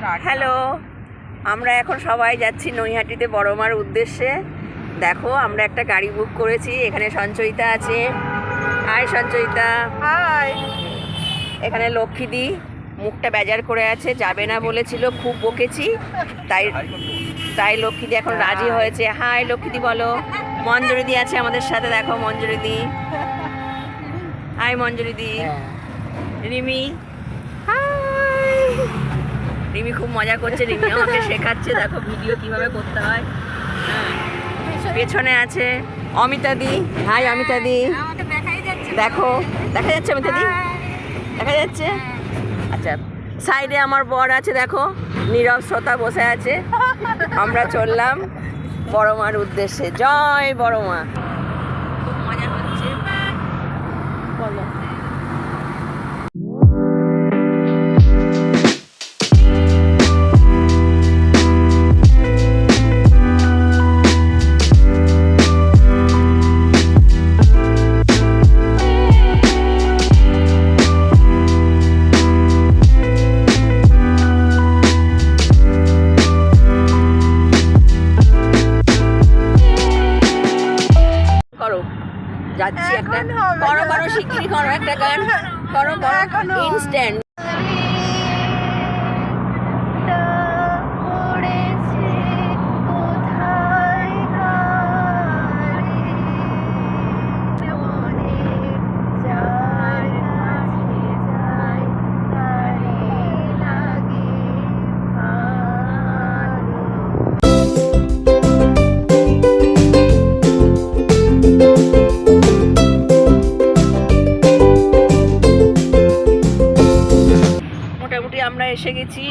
Hello, আমরা এখন সবাই যাচ্ছি নৈহাটিতে বড়মার উদ্দেশ্যে। দেখো, আমরা একটা গাড়ি বুক করেছি। এখানে সঞ্চয়িতা আছে। হাই সঞ্চয়িতা। হাই। এখানে লক্ষ্মীদি মুখটা বেজার করে আছে, যাবে না বলেছিল, খুব বকেছি, তাই লক্ষ্মীদি এখন রাজি হয়েছে। হাই লক্ষ্মীদি বলো। মঞ্জুরিদি আছে আমাদের সাথে, দেখো মঞ্জুরিদি। হাই মঞ্জুরিদি। রিমি, হাই। রিমি খুব মজা করছে, রিমি আমাকে শেখাচ্ছে দেখো ভিডিও কিভাবে করতে হয়। পেছনে আছে অমিতাদি। হাই অমিতাদি। দেখো, দেখা যাচ্ছে অমিতাদি? দেখা যাচ্ছে? আচ্ছা, সাইডে আমার বর আছে, দেখো নীরব শ্রোতা বসে আছে। আমরা চললাম বড়মার উদ্দেশ্যে। জয় বড়মা। খুব মজা হচ্ছে। বলো। যাচ্ছি একটা করো করো শিগগিরই করো একটা গান করো করো ইনস্ট্যান্ট। মোটামুটি আমরা এসে গেছি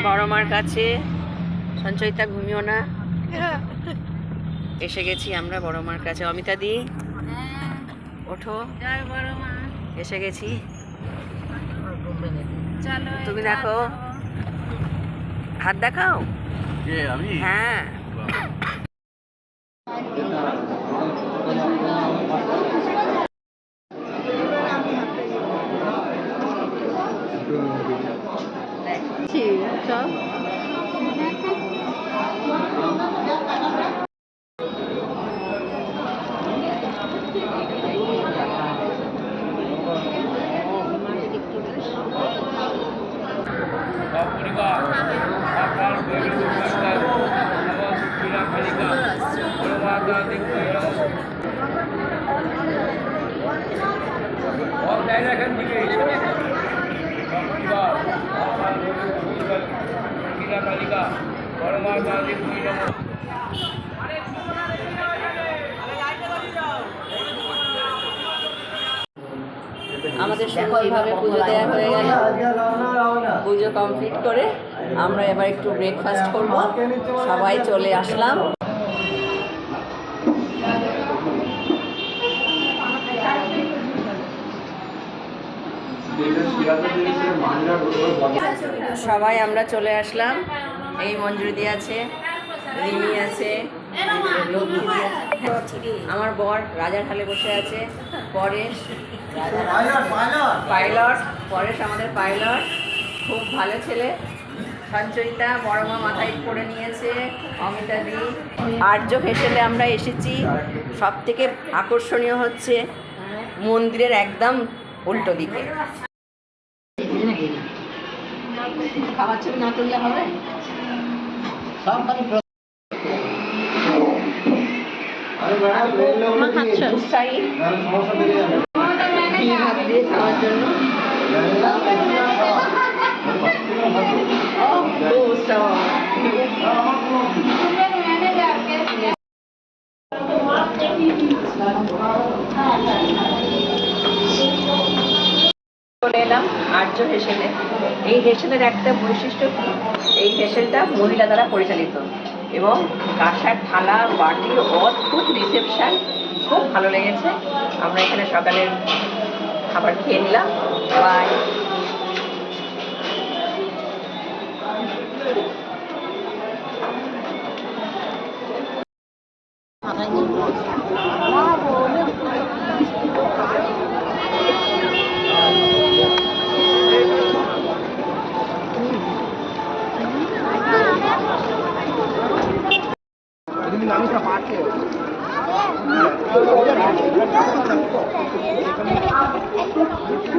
বড়মার কাছে। সঞ্চয়িতা ঘুমিও না, এসে গেছি আমরা বড়মার কাছে। অমিতাদি ওঠো, এসে গেছি। তুমি দেখো, হাত দেখাও। হ্যাঁ, আমাদের সুন্দরভাবে পুজো দেওয়া হয়ে গেল। পুজো কমপ্লিট করে আমরা এবার একটু ব্রেকফাস্ট করব। সবাই চলে আসলাম। সবাই আমরা চলে আসলাম। এই মঞ্জুরিদি আছে, রিমি আছে, লক্ষ্মী আছে, আমার বর রাজার হালে বসে আছে। পরেশ পাইলট, পরেশ আমাদের পাইলট, খুব ভালো ছেলে। সঞ্চয়িতা বড়মা মাথায় করে নিয়েছে। অমিতাদি। আর্য হেসেলে আমরা এসেছি। সব থেকে আকর্ষণীয় হচ্ছে মন্দিরের একদম উল্টো দিকে। খাবার ছবি না তুললে হবে? খাওয়ার জন্য চলে এলাম আর্য হেসেলে। এই হেসেলের একটা বৈশিষ্ট্য কি, এই হেসেলটা মহিলা দ্বারা পরিচালিত এবং কাঁসার থালা বাটির অদ্ভুত রিসেপশন, খুব ভালো লেগেছে। আমরা এখানে সকালের খাবার খেয়ে নিলাম। বাই।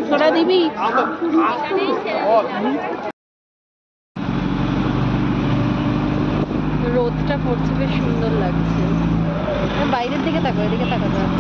সোনা দিবি? রোদটা পড়ছে, বেশ সুন্দর লাগছে। বাইরের দিকে তাকো, এদিকে তাকাতে হবে।